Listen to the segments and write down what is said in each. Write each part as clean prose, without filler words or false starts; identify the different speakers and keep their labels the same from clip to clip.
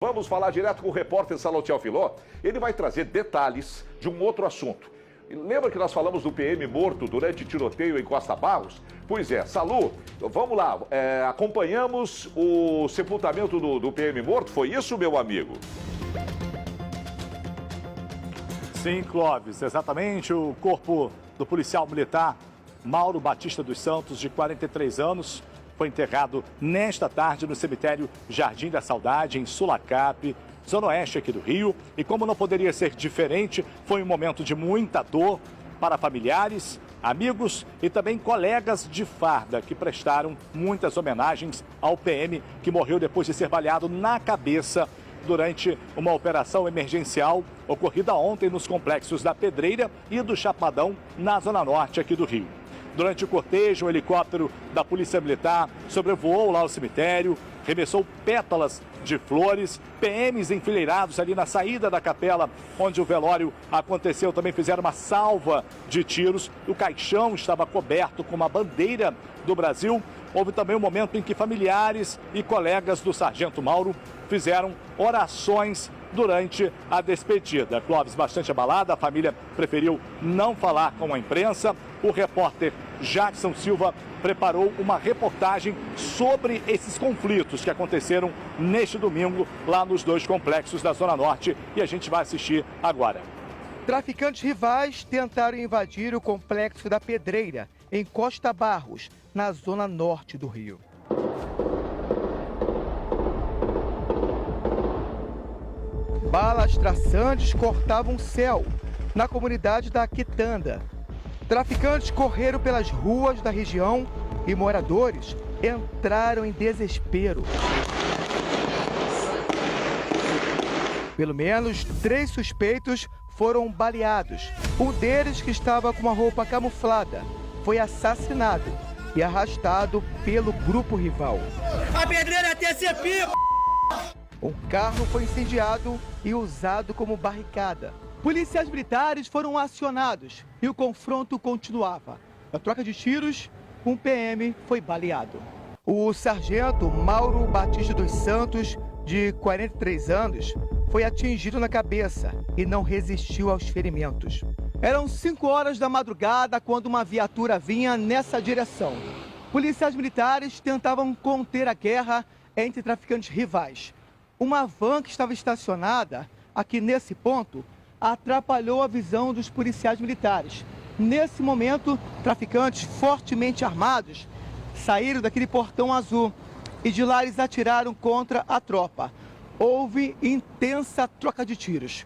Speaker 1: Vamos falar direto com o repórter Salatiel Filó. Ele vai trazer detalhes de um outro assunto. Lembra que nós falamos do PM morto durante tiroteio em Costa Barros? Pois é, Salu, vamos lá, acompanhamos o sepultamento do PM morto, foi isso, meu amigo?
Speaker 2: Sim, Clóvis, exatamente. O corpo do policial militar Mauro Batista dos Santos, de 43 anos, foi enterrado nesta tarde no cemitério Jardim da Saudade, em Sulacap, zona oeste aqui do Rio. E como não poderia ser diferente, foi um momento de muita dor para familiares, amigos e também colegas de farda que prestaram muitas homenagens ao PM que morreu depois de ser baleado na cabeça durante uma operação emergencial ocorrida ontem nos complexos da Pedreira e do Chapadão, na zona norte aqui do Rio. Durante o cortejo, um helicóptero da Polícia Militar sobrevoou lá o cemitério, remessou pétalas de flores, PMs enfileirados ali na saída da capela onde o velório aconteceu também fizeram uma salva de tiros. O caixão estava coberto com uma bandeira do Brasil. Houve também um momento em que familiares e colegas do Sargento Mauro fizeram orações durante a despedida. Clóvis, bastante abalada, a família preferiu não falar com a imprensa. O repórter Jackson Silva preparou uma reportagem sobre esses conflitos que aconteceram neste domingo lá nos dois complexos da Zona Norte e a gente vai assistir agora.
Speaker 3: Traficantes rivais tentaram invadir o complexo da Pedreira, em Costa Barros, na zona norte do Rio. Balas traçantes cortavam o céu na comunidade da Quitanda. Traficantes correram pelas ruas da região e moradores entraram em desespero. Pelo menos 3 suspeitos foram baleados. Um deles, que estava com uma roupa camuflada, foi assassinado e arrastado pelo grupo rival.
Speaker 4: A Pedreira é TCP!
Speaker 3: Um carro foi incendiado e usado como barricada. Policiais militares foram acionados e o confronto continuava. Na troca de tiros, um PM foi baleado. O sargento Mauro Batista dos Santos, de 43 anos, foi atingido na cabeça e não resistiu aos ferimentos. Eram 5 horas da madrugada quando uma viatura vinha nessa direção. Policiais militares tentavam conter a guerra entre traficantes rivais. Uma van que estava estacionada aqui nesse ponto atrapalhou a visão dos policiais militares. Nesse momento, traficantes fortemente armados saíram daquele portão azul e de lá eles atiraram contra a tropa. Houve intensa troca de tiros.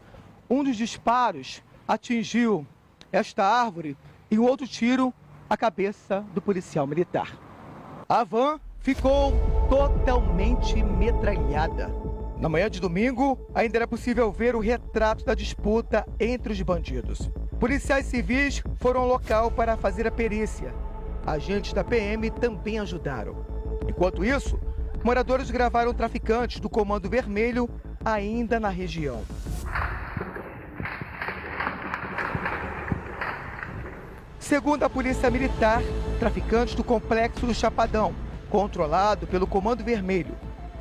Speaker 3: Um dos disparos atingiu esta árvore e o outro tiro a cabeça do policial militar. A van ficou totalmente metralhada. Na manhã de domingo, ainda era possível ver o retrato da disputa entre os bandidos. Policiais civis foram ao local para fazer a perícia. Agentes da PM também ajudaram. Enquanto isso, moradores gravaram traficantes do Comando Vermelho ainda na região. Segundo a Polícia Militar, traficantes do complexo do Chapadão, controlado pelo Comando Vermelho,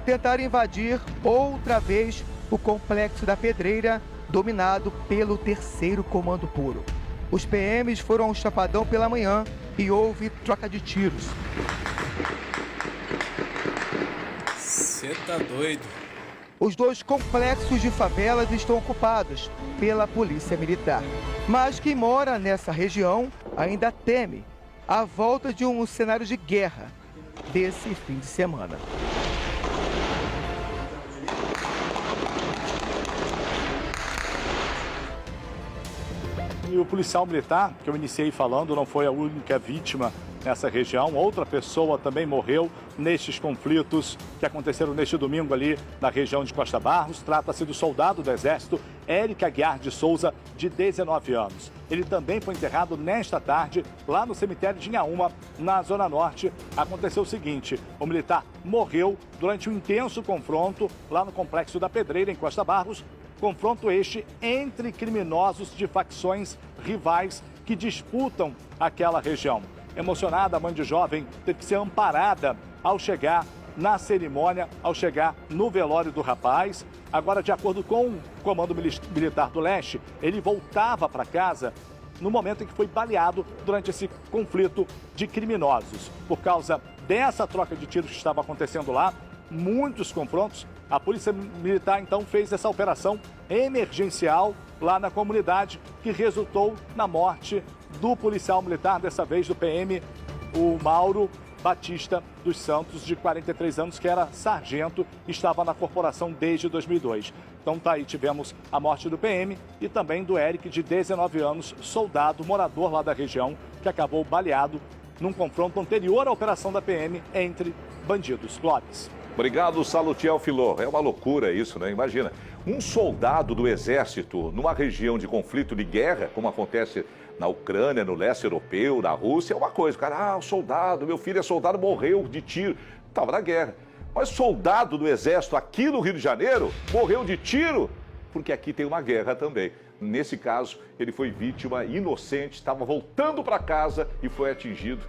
Speaker 3: tentaram invadir outra vez o complexo da Pedreira, dominado pelo 3º Comando Puro. Os PMs foram ao Chapadão pela manhã e houve troca de tiros.
Speaker 4: Você tá doido?
Speaker 3: Os 2 complexos de favelas estão ocupados pela Polícia Militar. Mas quem mora nessa região ainda teme a volta de um cenário de guerra desse fim de semana.
Speaker 2: E o policial militar, que eu iniciei falando, não foi a única vítima nessa região. Outra pessoa também morreu nestes conflitos que aconteceram neste domingo ali na região de Costa Barros. Trata-se do soldado do Exército, Éric Aguiar de Souza, de 19 anos. Ele também foi enterrado nesta tarde, lá no cemitério de Inhaúma, na Zona Norte. Aconteceu o seguinte: o militar morreu durante um intenso confronto lá no Complexo da Pedreira, em Costa Barros. Confronto este entre criminosos de facções rivais que disputam aquela região. Emocionada, a mãe de jovem teve que ser amparada ao chegar na cerimônia ao chegar no velório do rapaz. Agora, de acordo com o Comando Militar do Leste, ele voltava para casa no momento em que foi baleado durante esse conflito de criminosos. Por causa dessa troca de tiros que estava acontecendo lá, muitos confrontos, a Polícia Militar então fez essa operação emergencial lá na comunidade, que resultou na morte do policial militar, dessa vez do PM, o Mauro Batista dos Santos, de 43 anos, que era sargento e estava na corporação desde 2002. Então tá aí, tivemos a morte do PM e também do Eric, de 19 anos, soldado, morador lá da região, que acabou baleado num confronto anterior à operação da PM entre bandidos. Clóvis.
Speaker 1: Obrigado, Salutiel Filó. É uma loucura isso, né? Imagina, um soldado do exército numa região de conflito de guerra, como acontece na Ucrânia, no leste europeu, na Rússia, é uma coisa. O cara, o soldado, meu filho é soldado, morreu de tiro. Estava na guerra. Mas soldado do exército aqui no Rio de Janeiro morreu de tiro, porque aqui tem uma guerra também. Nesse caso, ele foi vítima inocente, estava voltando para casa e foi atingido.